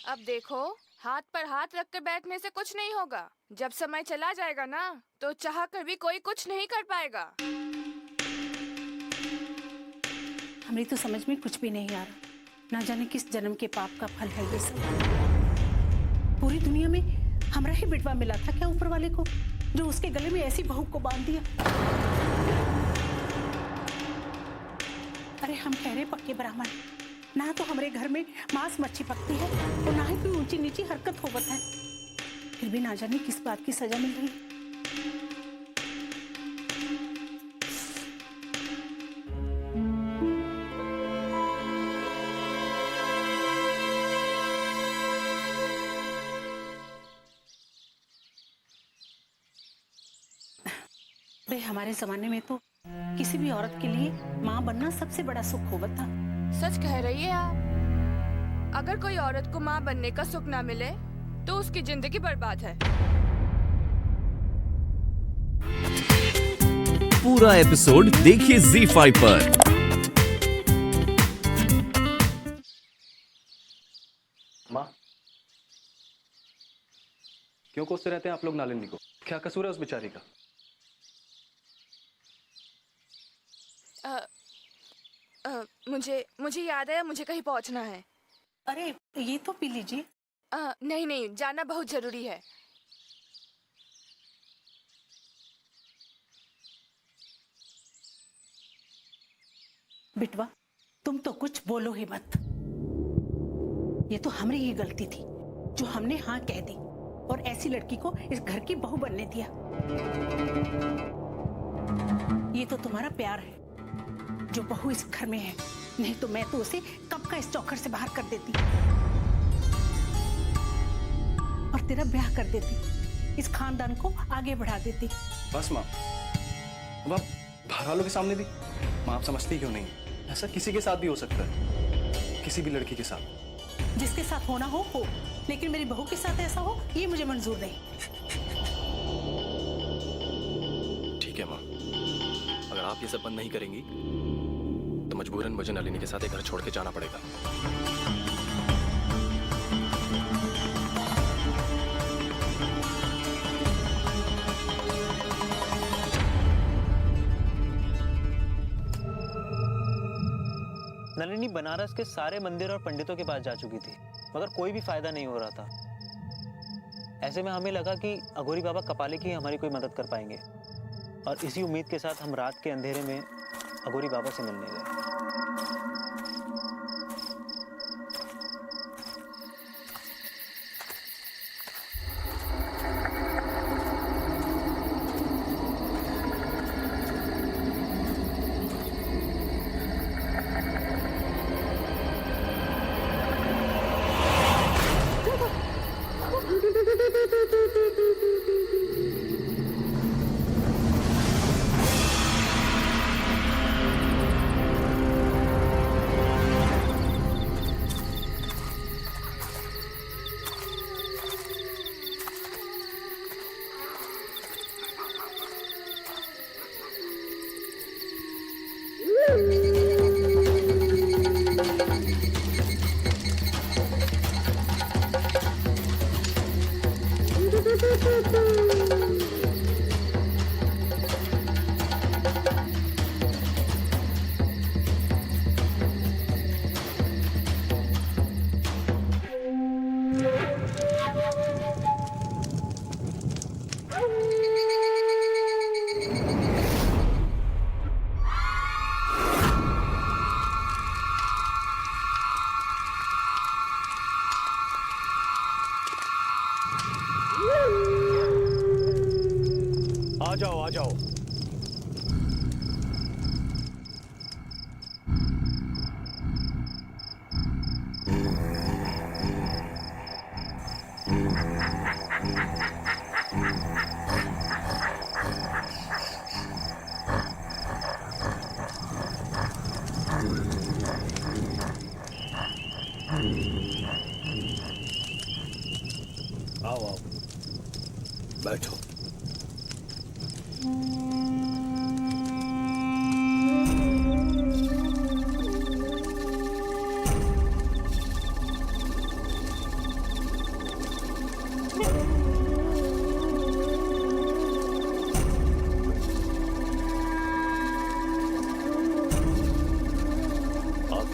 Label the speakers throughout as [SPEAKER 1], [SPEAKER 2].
[SPEAKER 1] अब देखो, हाथ पर हाथ रखकर बैठने से कुछ नहीं होगा। जब समय चला जाएगा ना, तो चाह कर भी कोई कुछ नहीं कर पाएगा।
[SPEAKER 2] हमें तो समझ में कुछ भी नहीं आ रहा। ना जाने किस जन्म के पाप का फल है ये सब। पूरी दुनिया में हमारा ही बिटवा मिला था क्या ऊपर वाले को, जो उसके गले में ऐसी बहू को बांध दिया। अरे हम कह रहे पक्के ब्राह्मण, ना तो हमारे घर में मांस मच्छी पकती है और ना ही कोई ऊंची नीची हरकत होवत है, फिर भी ना जाने किस बात की सजा मिल रही है। भाई हमारे जमाने में तो किसी भी औरत के लिए माँ बनना सबसे बड़ा सुख होता था।
[SPEAKER 1] सच कह रही है आप। अगर कोई औरत को माँ बनने का सुख ना मिले, तो उसकी जिंदगी बर्बाद है।
[SPEAKER 3] पूरा एपिसोड देखिए ZEE5 पर।
[SPEAKER 4] माँ, क्यों कोसते रहते हैं आप लोग नालिनी को? क्या कसूर है उस बेचारी का?
[SPEAKER 1] मुझे याद है, मुझे कहीं पहुंचना है।
[SPEAKER 2] अरे ये तो पी लीजिए।
[SPEAKER 1] नहीं नहीं, जाना बहुत जरूरी है।
[SPEAKER 2] बिटवा तुम तो कुछ बोलो ही मत। ये तो हमारी ही गलती थी जो हमने हाँ कह दी और ऐसी लड़की को इस घर की बहू बनने दिया। ये तो तुम्हारा प्यार है जो बहू इस घर में है, नहीं तो मैं तो उसे कब का इस चौखट से बाहर कर देती और तेरा ब्याह कर देती, इस खानदान को आगे बढ़ा देती।
[SPEAKER 4] बस माँ, अब आप बाहर वालों के सामने भी माँ आप समझती क्यों नहीं? ऐसा किसी के साथ भी हो सकता है, किसी भी लड़की के साथ।
[SPEAKER 2] जिसके साथ होना हो, लेकिन मेरी बहू के साथ ऐसा हो ये मुझे मंजूर नहीं।
[SPEAKER 4] ठीक है माँ, अगर आप ये सब बंद नहीं करेंगी तो मजबूरन मुझे नलिनी के साथ एक घर छोड़ के जाना पड़ेगा।
[SPEAKER 5] नलिनी बनारस के सारे मंदिर और पंडितों के पास जा चुकी थी, मगर कोई भी फायदा नहीं हो रहा था। ऐसे में हमें लगा कि अघोरी बाबा कपालिक ही हमारी कोई मदद कर पाएंगे, और इसी उम्मीद के साथ हम रात के अंधेरे में अघोरी बाबा से मिलने गए।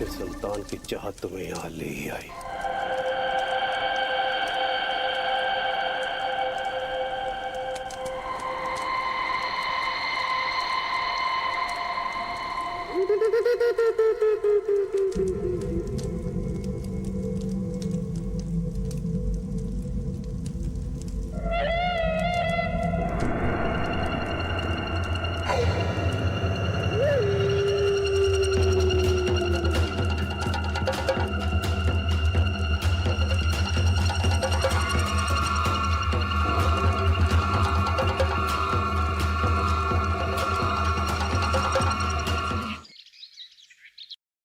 [SPEAKER 6] अपने संतान की चाहत तुम्हें यहाँ ले ही आई।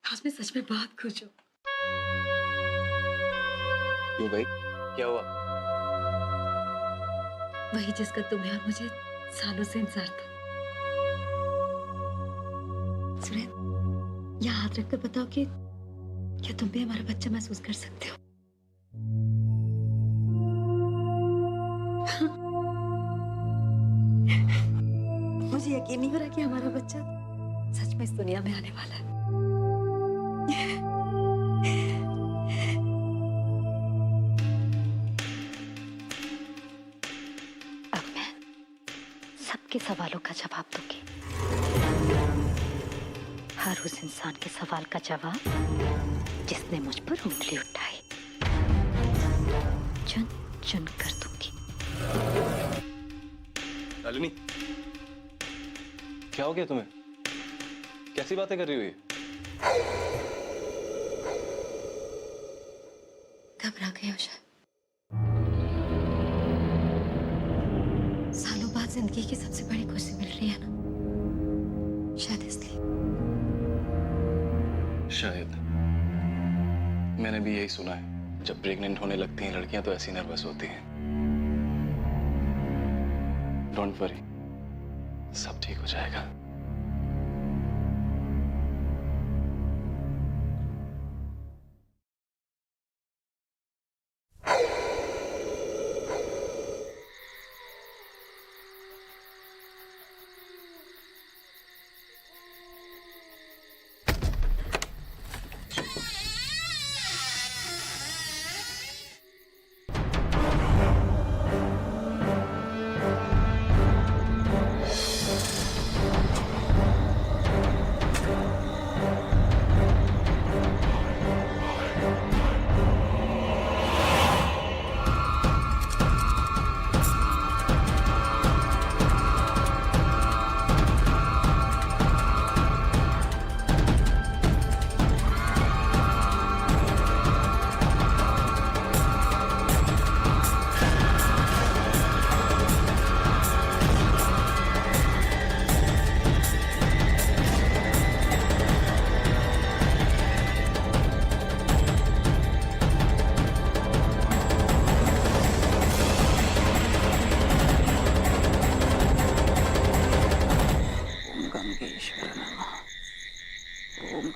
[SPEAKER 7] आज मैं सच में बहुत खुश हूँ।
[SPEAKER 4] क्यों भाई, क्या हुआ?
[SPEAKER 7] वही जिसका तुम्हें और मुझे सालों से इंतजार था। सुरेंद्र, यहाँ हाथ रखकर बताओ कि क्या तुम भी हमारा बच्चा महसूस कर सकते हो? मुझे यकीन नहीं हो रहा कि हमारा बच्चा सच में इस दुनिया में आने वाला है। अब मैं सबके सवालों का जवाब दूंगी। हर उस इंसान के सवाल का जवाब जिसने मुझ पर उंगली उठाई, चुन चुन कर दूंगी।
[SPEAKER 4] शालिनी, क्या हो गया तुम्हें? कैसी बातें कर रही हो ये?
[SPEAKER 7] घबरा गई हो शायद। सालों बाद जिंदगी की सबसे बड़ी खुशी मिल रही है ना, शायद इसलिए।
[SPEAKER 4] शायद। मैंने भी यही सुना है, जब प्रेग्नेंट होने लगती हैं लड़कियां तो ऐसी नर्वस होती हैं। डोंट वरी, सब ठीक हो जाएगा।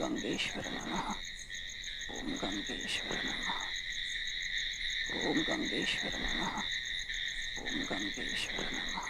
[SPEAKER 8] गंगेश्वर नमः। ओम गंगेश्वर नमः। ओम गंगेश्वर नमः। ओम गंगेश्वर नमः।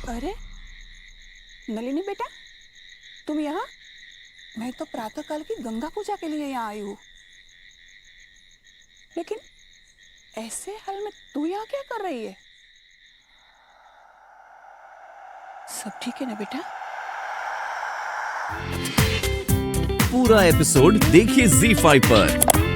[SPEAKER 9] अरे नलिनी बेटा, तुम यहाँ? मैं तो प्रातःकाल की गंगा पूजा के लिए यहाँ आई हूँ, लेकिन ऐसे हाल में तू यहाँ क्या कर रही है? सब ठीक है ना बेटा?
[SPEAKER 3] पूरा एपिसोड देखिए ZEE5 पर।